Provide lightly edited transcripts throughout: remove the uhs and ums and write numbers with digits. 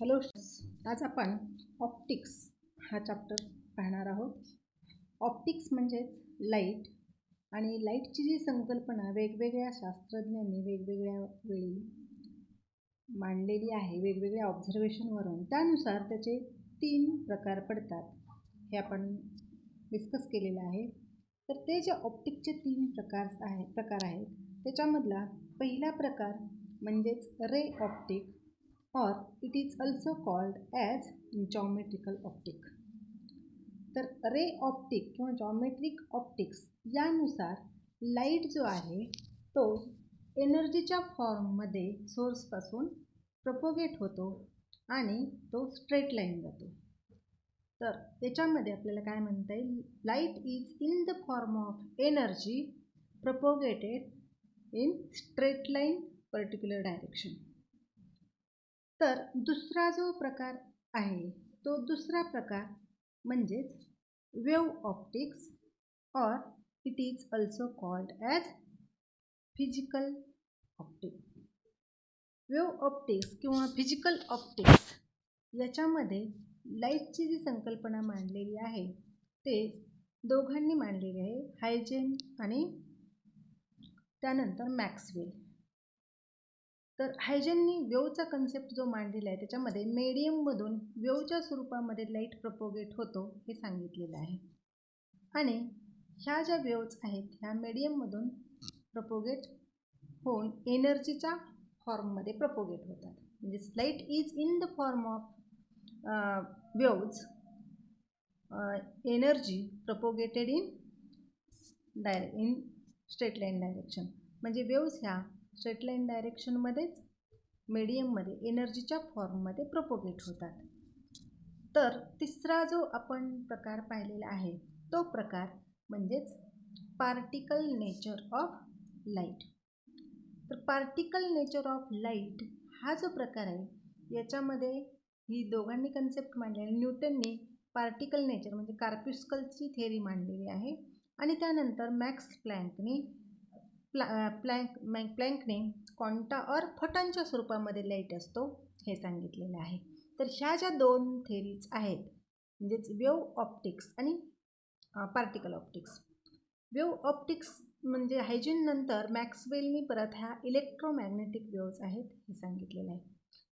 Hello, आज आपण optics हा चॅप्टर पाहणार आहोत. ऑप्टिक्स म्हणजे लाईट आणि लाईटची जी संकल्पना वेगवेगळ्या शास्त्रज्ञांनी वेगवेगळ्या वेळी मांडलेली आहे, वेगवेगळ्या ऑब्झर्वेशनवरून. त्यानुसार त्याचे 3 प्रकार पडतात, हे आपण डिस्कस केलेलं आहे. तर ते जे ऑप्टिकचे 3 प्रकार आहेत त्याच्यामधला पहिला प्रकार म्हणजेच ray optic, or it is also called as geometrical optic. तर रे ऑप्टिक किंवा जॉमेट्रिक ऑप्टिक्स यानुसार लाईट जो आहे तो एनर्जीच्या फॉर्ममध्ये सोर्सपासून प्रोपोगेट होतो आणि तो स्ट्रेट लाईन जातो. तर याच्यामध्ये आपल्याला काय म्हणता येईल, light is in the form of energy propagated in straight line particular direction. तर दुसरा जो प्रकार आहे तो दुसरा प्रकार म्हणजेच वेव्ह ऑप्टिक्स, और it is also called as physical optic. Wave optics किंवा फिजिकल ऑप्टिक्स याच्यामध्ये लाईटची जी संकल्पना मांडलेली आहे ते दोघांनी मांडलेली आहे, हायजेन आणि त्यानंतर मॅक्सवेल. तर हायजेननी वेव्हचा कन्सेप्ट जो मांडलेला आहे त्याच्यामध्ये मीडियममधून वेव्हच्या स्वरूपामध्ये लाईट प्रोपोगेट होतो हे सांगितलेलं आहे. आणि ह्या ज्या वेव्हज आहेत ह्या मीडियममधून प्रोपोगेट होऊन एनर्जीच्या फॉर्ममध्ये प्रोपोगेट होतात. म्हणजे light is in the form of waves, energy propagated in straight line direction. म्हणजे वेव्हज ह्या स्ट्रेट लाईन डायरेक्शनमध्येच मीडियममध्ये एनर्जीच्या फॉर्ममध्ये प्रोपोगेट होतात. तर तिसरा जो आपण प्रकार पाहिलेला आहे तो प्रकार म्हणजेच पार्टिकल नेचर ऑफ लाईट. तर पार्टिकल नेचर ऑफ लाईट हा जो प्रकार आहे याच्यामध्ये ही दोघांनी कन्सेप्ट मांडलेली. न्यूटननी पार्टिकल नेचर म्हणजे कार्प्युस्कलची थेअरी मांडलेली आहे आणि त्यानंतर मॅक्स प्लँकने क्वांटा और फोटॉनच्या स्वरूपामध्ये लाईट असतो हे सांगितलेलं आहे. तर ह्या ज्या 2 थेरीज आहेत म्हणजेच वेव्ह ऑप्टिक्स आणि पार्टिकल ऑप्टिक्स. वेव्ह ऑप्टिक्स म्हणजे हायजेन नंतर मॅक्सवेलनी परत ह्या इलेक्ट्रोमॅग्नेटिक वेव्हज आहेत हे सांगितलेलं आहे.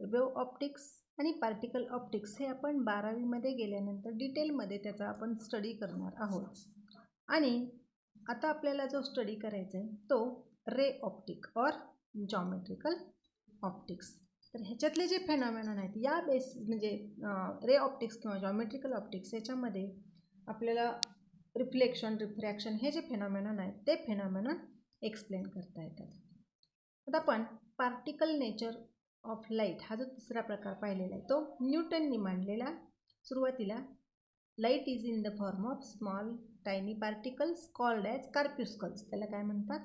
तर वेव्ह ऑप्टिक्स आणि पार्टिकल ऑप्टिक्स हे आपण 12वीमध्ये गेल्यानंतर डिटेलमध्ये त्याचा आपण स्टडी करणार आहोत. आणि आता आपल्याला जो स्टडी करायचा आहे तो रे ऑप्टिक और जॉमेट्रिकल ऑप्टिक्स. तर ह्याच्यातले जे फेनॉमेनॉन आहेत या म्हणजे रे ऑप्टिक्स किंवा जॉमेट्रिकल ऑप्टिक्स याच्यामध्ये आपल्याला रिफ्लेक्शन, रिफ्रॅक्शन हे जे फेनॉमेनॉन आहेत ते फेनॉमेनॉन एक्सप्लेन करता येतात. आता आपण पार्टिकल नेचर ऑफ लाईट हा जो तिसरा प्रकार पाहिलेला आहे तो न्यूटननी मांडलेला. सुरुवातीला light is in the form of small tiny particles called as corpuscles. त्याला काय म्हणतात,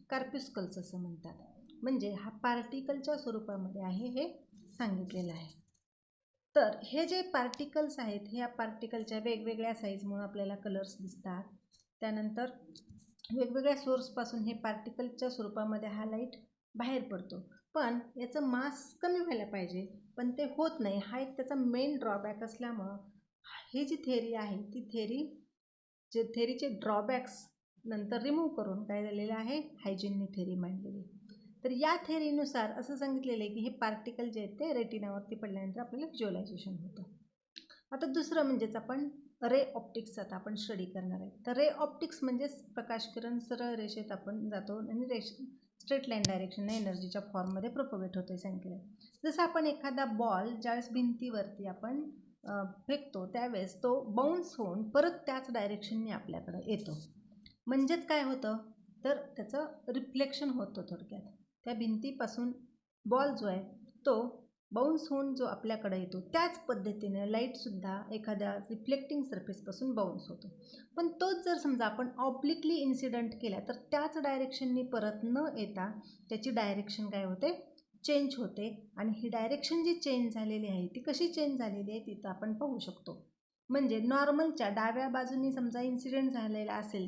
कार्प्युस्कल्स असं म्हणतात. म्हणजे हा पार्टिकलच्या स्वरूपामध्ये आहे हे सांगितलेलं आहे. तर हे जे पार्टिकल्स आहेत ह्या पार्टिकलच्या वेगवेगळ्या साईजमुळे आपल्याला कलर्स दिसतात. त्यानंतर वेगवेगळ्या सोर्सपासून हे पार्टिकलच्या स्वरूपामध्ये हा लाईट बाहेर पडतो. पण याचं मास कमी व्हायला पाहिजे पण ते होत नाही. हा एक त्याचा मेन ड्रॉबॅक असल्यामुळं ही जी थेअरी आहे ती थेअरीचे ड्रॉबॅक्स नंतर रिमूव्ह करून काय झालेलं आहे, हायजेननी थेअरी मांडलेली. तर या थेअरीनुसार असं सांगितलेलं आहे की हे पार्टिकल जे आहेत ते रेटिनावरती पडल्यानंतर आपल्याला व्हिज्युअलायझेशन होतं. आता दुसरं म्हणजेच आपण रे ऑप्टिक्स आता आपण स्टडी करणार आहे. तर रे ऑप्टिक्स म्हणजेच प्रकाशकिरण सरळ रेषेत आपण जातो आणि स्ट्रेट लाईन डायरेक्शनने एनर्जीच्या फॉर्ममध्ये प्रोपोगेट होतो हे सांगितलं. जसं आपण एखादा बॉल ज्यावेळेस भिंतीवरती आपण फेकतो त्यावेळेस तो बाउन्स होऊन परत त्याच डायरेक्शनने आपल्याकडे येतो. म्हणजेच काय होतं तर त्याचं रिफ्लेक्शन होतं. थोडक्यात त्या भिंतीपासून बॉल जो आहे तो बाउन्स होऊन जो आपल्याकडे येतो त्याच पद्धतीने लाईटसुद्धा एखाद्या रिफ्लेक्टिंग सरफेसपासून बाउन्स होतो. पण तोच जर समजा आपण ऑब्लिकली इन्सिडंट केला तर त्याच डायरेक्शननी परत न येता त्याची डायरेक्शन काय होते, चेंज होते. आणि ही डायरेक्शन जी चेंज झालेली आहे ती कशी चेंज झालेली आहे तिथं आपण पाहू शकतो. म्हणजे नॉर्मलच्या डाव्या बाजूनी समजा इन्सिडेंट झालेला असेल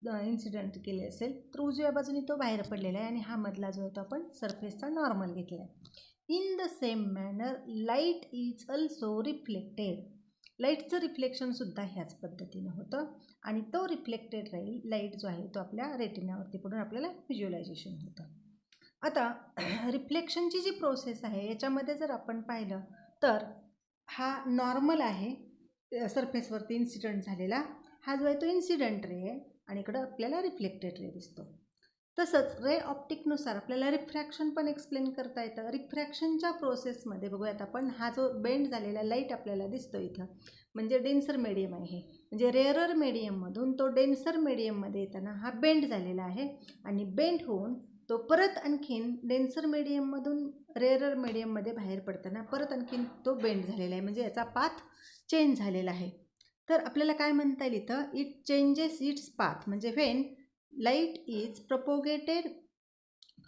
इन्सिडेंट केले असेल तर उजव्या बाजूने तो बाहेर पडलेला आहे आणि हा मधला जो आहे तो आपण सरफेसचा नॉर्मल घेतला आहे. In the same manner light is also reflected. लाईटचं रिफ्लेक्शनसुद्धा ह्याच पद्धतीनं होतं आणि तो रिफ्लेक्टेड राहील. लाईट जो आहे तो आपल्या रेटिनावरती पडून आपल्याला व्हिज्युअलायझेशन होतं. आता रिफ्लेक्शनची जी प्रोसेस आहे याच्यामध्ये जर आपण पाहिलं तर हा नॉर्मल आहे, सरफेसवरती इन्सिडंट झालेला. हा जो आहे तो इन्सिडंट रे आहे आणि इकडं आपल्याला रिफ्लेक्टेड रे दिसतो. तसंच रे ऑप्टिकनुसार आपल्याला रिफ्रॅक्शन पण एक्सप्लेन करता येतं. रिफ्रॅक्शनच्या प्रोसेसमध्ये बघूयात आपण, हा जो बेंड झालेला लाईट आपल्याला दिसतो इथं म्हणजे डेन्सर मीडियम आहे. म्हणजे रेअरर मीडियममधून तो डेन्सर मीडियममध्ये येताना हा बेंड झालेला आहे आणि बेंड होऊन तो परत आणखीन डेन्सर मीडियममधून रेअरर मीडियममध्ये बाहेर पडताना परत आणखीन तो बेंड झालेला आहे. म्हणजे याचा पाथ चेंज झालेला आहे. तर आपल्याला काय म्हणता येईल इथं, इट चेंजेस इट्स पाथ. म्हणजे when light is propagated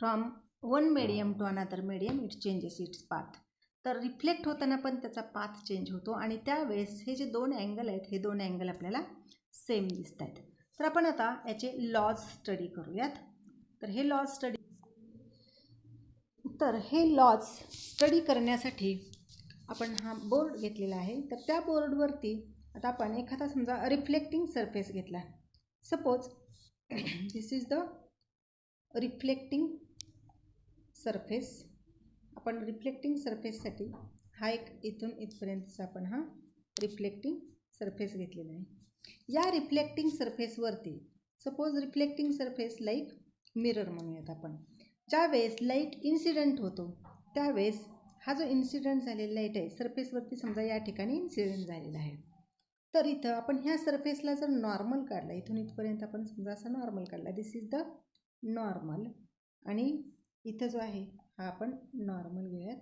from one medium to another medium it changes its path. तर रिफ्लेक्ट होताना पण त्याचा पाथ चेंज होतो आणि त्यावेळेस हे जे दोन अँगल आहेत हे दोन अँगल आपल्याला सेम दिसत आहेत. तर आपण आता याचे लॉज स्टडी करूयात. तर हे लॉज स्टडी करण्यासाठी आपण हा बोर्ड घेतलेला आहे. तर त्या बोर्डवरती आता आपण एखादा समजा रिफ्लेक्टिंग सरफेस घेतला. Suppose this is the reflecting surface. आपण रिफ्लेक्टिंग सरफेससाठी हा एक इथून इथपर्यंतचा आपण हा रिफ्लेक्टिंग सरफेस घेतलेला आहे. या रिफ्लेक्टिंग सरफेसवरती suppose reflecting surface like mirror म्हणूयात आपण. ज्यावेळेस लाईट इन्सिडेंट होतो त्यावेळेस हा जो इन्सिडेंट झालेला लाईट आहे सरफेसवरती समजा या ठिकाणी इन्सिडेंट झालेला आहे. तर इथं आपण ह्या सरफेसला जर नॉर्मल काढला, इथून इथपर्यंत आपण समजा असा नॉर्मल काढला, दिस इज द नॉर्मल. आणि इथं जो आहे हा आपण नॉर्मल घेऊयात.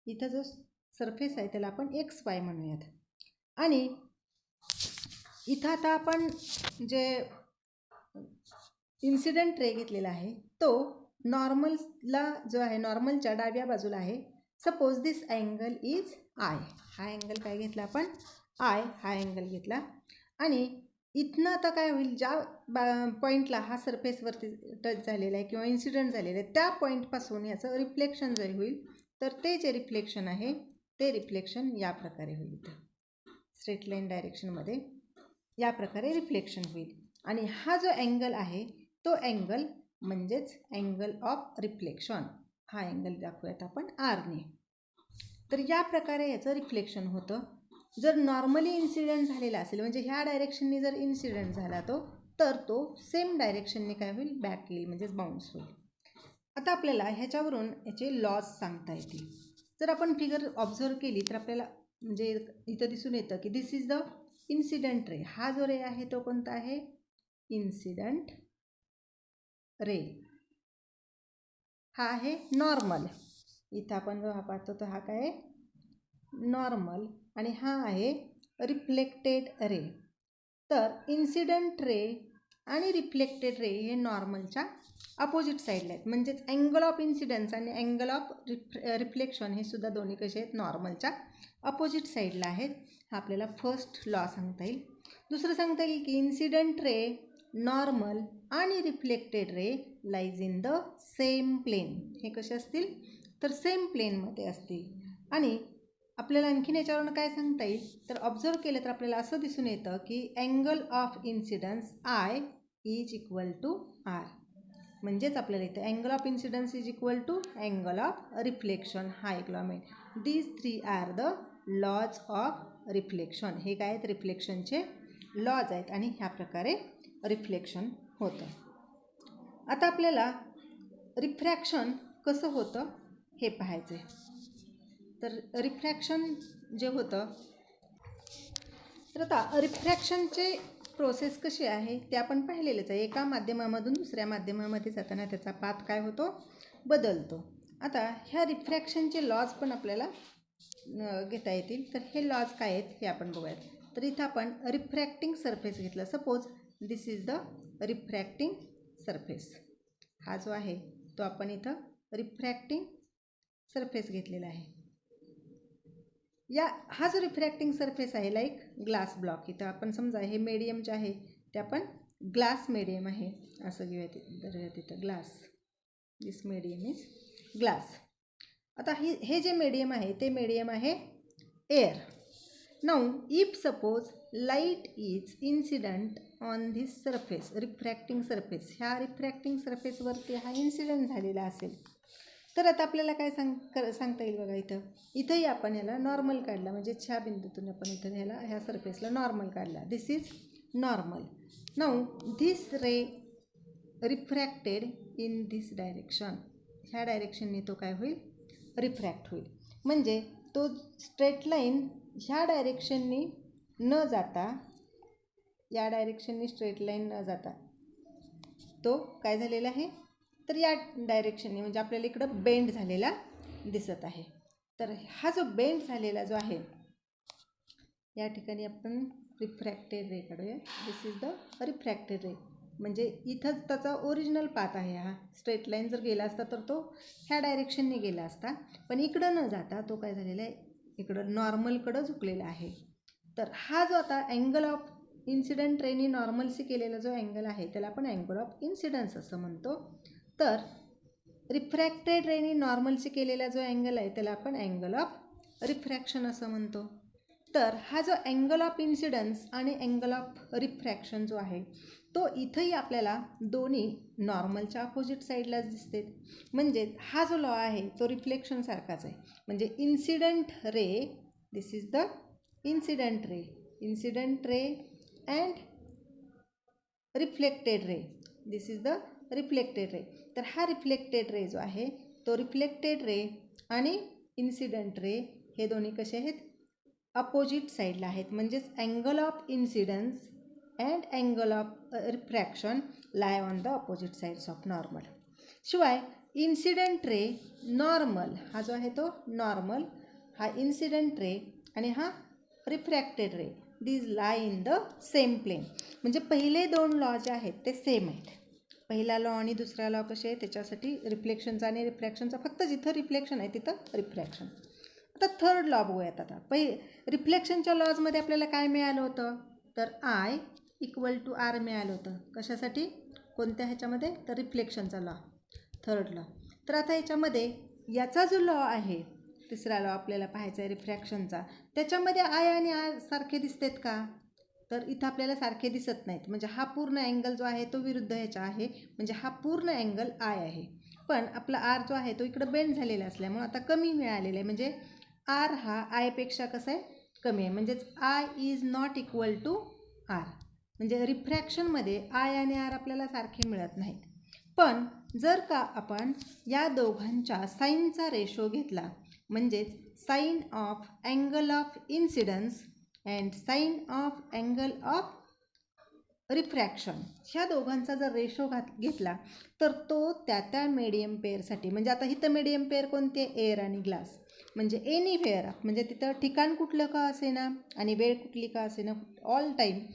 इथं जो सरफेस आहे त्याला आपण XY म्हणूयात. आणि इथं आता आपण जे इन्सिडेंट रे घेतलेला आहे तो नॉर्मलला जो आहे नॉर्मलच्या डाव्या बाजूला आहे. Suppose this angle is I. हा अँगल काय घेतला आपण, आय हा अँगल घेतला. आणि इथनं आता काय होईल, ज्या पॉईंटला हा सरफेसवरती टच झालेला आहे किंवा इन्सिडेंट झालेला आहे त्या पॉईंटपासून याचं रिफ्लेक्शन जरी होईल तर ते जे रिफ्लेक्शन आहे ते रिफ्लेक्शन या प्रकारे होईल. इथं स्ट्रेट लाईन डायरेक्शनमध्ये या प्रकारे रिफ्लेक्शन होईल. आणि हा जो अँगल आहे तो अँगल म्हणजेच अँगल ऑफ रिफ्लेक्शन. हा अँगल दाखवूयात आपण आरने. तर या प्रकारे याचं रिफ्लेक्शन होतं. जर नॉर्मली इन्सिडेंट झालेला असेल म्हणजे ह्या डायरेक्शनने जर इन्सिडेंट झाला तर तो सेम डायरेक्शनने काय होईल, बॅक येईल म्हणजेच बाउन्स होईल. आता आपल्याला ह्याच्यावरून याचे लॉज सांगता येतील. जर आपण फिगर ऑब्झर्व केली तर आपल्याला म्हणजे इथं दिसून येतं की दिस इज द इन्सिडेंट रे. हा जो रे आहे तो कोणता आहे, इन्सिडेंट रे. हा आहे नॉर्मल. इथं आपण जो हा पाहतो तो हा काय आहे, नॉर्मल. आणि हा आहे रिफ्लेक्टेड रे. तर इन्सिडेंट रे आणि रिफ्लेक्टेड रे हे नॉर्मलच्या अपोजिट साईडला आहेत. म्हणजेच अँगल ऑफ इन्सिडन्स आणि अँगल ऑफ रिफ्लेक्शन हे सुद्धा दोन्ही कसे आहेत, नॉर्मलच्या अपोजिट साईडला आहेत. हा आपल्याला फर्स्ट लॉ सांगता येईल. दुसरं सांगता येईल की इन्सिडेंट रे, नॉर्मल आणि reflected ray lies in the same plane. हे कसे असतील तर सेम प्लेनमध्ये असतील. आणि आपल्याला आणखीन याच्यावरून काय सांगता येईल तर ऑब्झर्व केलं तर आपल्याला असं दिसून येतं की angle of incidence I is equal to R. म्हणजेच आपल्याला इथं angle of incidence is equal to angle of reflection. हा एक लॉ मिळेल. These 3 are the laws of reflection. हे काय आहेत, रिफ्लेक्शनचे लॉज आहेत आणि ह्या प्रकारे रिफ्लेक्शन होतं. आता आपल्याला रिफ्रॅक्शन कसं होतं हे पाहायचं आहे. तर रिफ्रॅक्शन जे होतं तर आता रिफ्रॅक्शनचे प्रोसेस कशी आहे ते आपण पाहिलेलंच आहे. एका माध्यमामधून दुसऱ्या माध्यमामध्ये जाताना त्याचा पाथ काय होतो, बदलतो. आता ह्या रिफ्रॅक्शनचे लॉज पण आपल्याला घेता येतील. तर हे लॉज काय आहेत हे आपण बघूयात. तर इथं आपण रिफ्रॅक्टिंग सरफेस घेतलं. Suppose this is the refracting surface. हा जो आहे तो आपण इथं रिफ्रॅक्टिंग सरफेस घेतलेला आहे. हा जो रिफ्रॅक्टिंग सरफेस आहे लाईक ग्लास ब्लॉक. इथं आपण समजा हे मीडियम जे आहे ते आपण ग्लास मीडियम आहे असं घेऊयात. तिथं glass, this medium is glass. आता हे जे मीडियम आहे ते मीडियम आहे air. Now if suppose light is incident on this surface, refracting surface, ह्या रिफ्रॅक्टिंग सरफेसवरती हा इन्सिडंट झालेला असेल, तर आता आपल्याला काय सांगता येईल बघा. इथंही आपण ह्याला नॉर्मल काढला, म्हणजे ह्या बिंदूतून आपण इथं ह्या सरफेसला नॉर्मल काढला. This is normal. Now this ray refracted in this direction, ह्या डायरेक्शनने तो काय होईल, रिफ्रॅक्ट होईल. म्हणजे तो स्ट्रेट लाईन ह्या डायरेक्शननी न जाता, या डायरेक्शननी स्ट्रेट लाईन न जाता तो काय झालेला आहे, तर या डायरेक्शनने, म्हणजे आपल्याला इकडं बेंड झालेला दिसत आहे. तर हा जो बेंड झालेला जो आहे, या ठिकाणी आपण रिफ्रॅक्टेड रे काढूया. दिस इज द रिफ्रॅक्टेड रे. म्हणजे इथं त्याचा ओरिजिनल पाथ आहे. हा स्ट्रेट लाईन जर गेला असता तर तो ह्या डायरेक्शनने गेला असता, पण इकडं न जाता तो काय झालेला आहे, इकडं नॉर्मलकडं झुकलेला आहे. तर हा जो आता अँगल ऑफ इन्सिडंट रेनी नॉर्मलशी केलेला जो अँगल आहे त्याला आपण अँगल ऑफ इन्सिडन्स असं म्हणतो. तर रिफ्रॅक्टेड रेनी नॉर्मलशी केलेला जो अँगल आहे त्याला आपण अँगल ऑफ रिफ्रॅक्शन असं म्हणतो. तर हा जो अँगल ऑफ इन्सिडन्स आणि अँगल ऑफ रिफ्रॅक्शन जो आहे तो इथंही आपल्याला दोन्ही नॉर्मलच्या अपोजिट साईडलाच दिसते. म्हणजे हा जो लॉ आहे तो रिफ्लेक्शनसारखाच आहे. म्हणजे incident ray, this is the incident ray and reflected ray, this is the reflected ray. तर हा रिफ्लेक्टेड रे जो आहे तो रिफ्लेक्टेड रे आणि इन्सिडंट रे हे दोन्ही कसे आहेत, अपोजिट साईडला आहेत. म्हणजेच angle of incidence and angle of refraction lie on the opposite sides of normal. शिवाय इन्सिडंट रे नॉर्मल, हा जो आहे तो नॉर्मल, हा इन्सिडंट रे आणि हा refracted ray, these lie in the same plane. म्हणजे पहिले दोन लॉ जे आहेत ते सेम आहेत. पहिला लॉ आणि दुसरा लॉ कसे आहे, त्याच्यासाठी रिफ्लेक्शनचा आणि रिफ्रॅक्शनचा, फक्त जिथं रिफ्लेक्शन आहे तिथं रिफ्रॅक्शन. आता थर्ड लॉ बघूयात. आता रिफ्लेक्शनच्या लॉजमध्ये आपल्याला काय मिळालं होतं, तर आय इक्वल टू आर मिळालं होतं. कशासाठी, कोणत्या ह्याच्यामध्ये, तर रिफ्लेक्शनचा लॉ, थर्ड लॉ. तर आता ह्याच्यामध्ये याचा जो लॉ आहे, तिसरा लॉ आपल्याला पाहायचा आहे रिफ्रॅक्शनचा, त्याच्यामध्ये आय आणि आर सारखे दिसतात का, तर इथं आपल्याला सारखे दिसत नाहीत. म्हणजे हा पूर्ण अँगल जो आहे तो विरुद्ध ह्याचा आहे, म्हणजे हा पूर्ण अँगल आय आहे. पण आपला आर जो आहे तो इकडं बेंड झालेला असल्यामुळे आता कमी मिळालेला आहे. म्हणजे आर हा आयपेक्षा कसं आहे, कमी आहे. म्हणजेच I is not equal to R. म्हणजे रिफ्रॅक्शनमध्ये आय आणि आर आपल्याला सारखे मिळत नाहीत. पण जर का आपण या दोघांच्या साईनचा रेशो घेतला, म्हणजेच sine of angle of incidence and sine of angle of refraction, ह्या दोघांचा जर रेशो घेतला तर तो त्या मीडियम पेअरसाठी, म्हणजे आता इथं मीडियम पेअर कोणते, एअर आणि ग्लास, म्हणजे एनीवेअर, म्हणजे तिथं ठिकाण कुठलं का असेना आणि वेळ कुठली का असेना, ऑल टाईम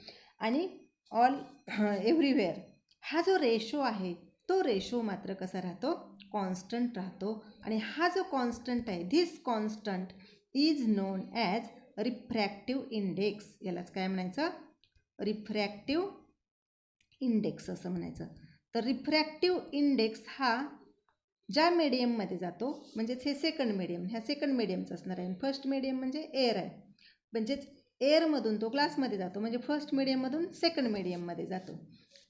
आणि ऑल एव्हरीवेअर, हा जो रेशो आहे तो रेशो मात्र कसा राहतो, कॉन्स्टंट राहतो. आणि हा जो कॉन्स्टंट आहे, this constant is non as refractive index. यालाच काय म्हणायचं, रिफ्रॅक्टिव्ह इंडेक्स असं म्हणायचं. तर रिफ्रॅक्टिव्ह इंडेक्स हा ज्या मीडियममध्ये जातो, म्हणजेच हे सेकंड मीडियम, ह्या सेकंड मीडियमचं असणार आहे. फर्स्ट मीडियम म्हणजे एअर आहे, म्हणजेच एअरमधून तो ग्लासमध्ये जातो, म्हणजे फर्स्ट मीडियममधून सेकंड मीडियममध्ये जातो.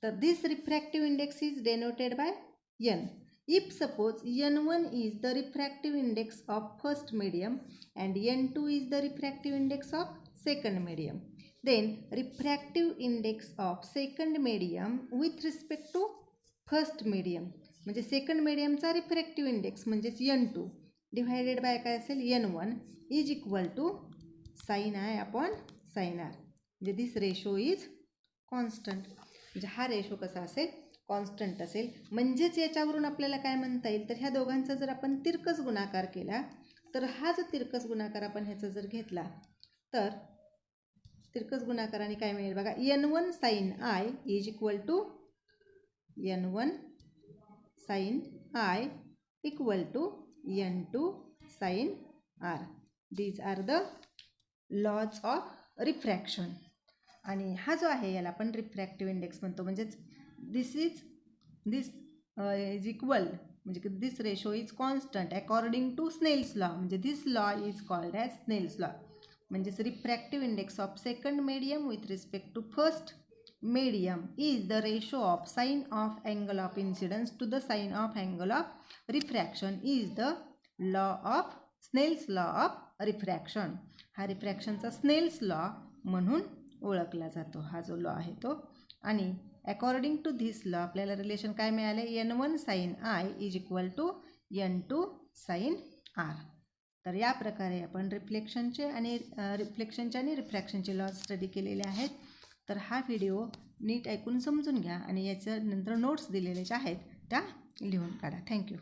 तर this refractive index is denoted by n. If suppose n1 is the refractive index of first medium and n2 is the refractive index of second medium, then refractive index of second medium with respect to first medium, म्हणजे second मीडियमचा refractive index म्हणजेच n2 divided by काय असेल, n1 is equal to sine I upon sine R. म्हणजे this ratio is constant. म्हणजे हा ratio कसा असेल, कॉन्स्टंट असेल. म्हणजेच याच्यावरून आपल्याला काय म्हणता येईल, तर ह्या दोघांचा जर आपण तिरकस गुणाकार केला, तर हा जो तिरकस गुणाकार आपण ह्याचा जर घेतला, तर तिरकस गुणाकाराने काय मिळेल बघा, n1 sine I is equal to n1 sine I equal to n2 sine R. These are the laws of refraction. आणि हा जो आहे याला आपण रिफ्रॅक्टिव्ह इंडेक्स म्हणतो. म्हणजेच दिस इज इक्वल, म्हणजे this ratio is constant according to Snell's law, म्हणजे this law is called as Snell's law. म्हणजेच refractive index of second medium with respect to first medium is the ratio of sine of angle of incidence to the sine of angle of refraction is the law of Snell's law of refraction. हा रिफ्रॅक्शनचा Snell's law म्हणून ओळखला जातो, हा जो law आहे तो. आणि according to this law आपल्याला रिलेशन काय मिळाले, n1 sin I is equal to n2 sin R. तर या प्रकारे आपण रिफ्लेक्शनचे आणि रिफ्रॅक्शनचे लॉ स्टडी केलेले आहेत. तर हा व्हिडिओ नीट ऐकून समजून घ्या आणि याच्यानंतर नोट्स दिलेल्या आहेत त्या लिहून काढा. थँक्यू.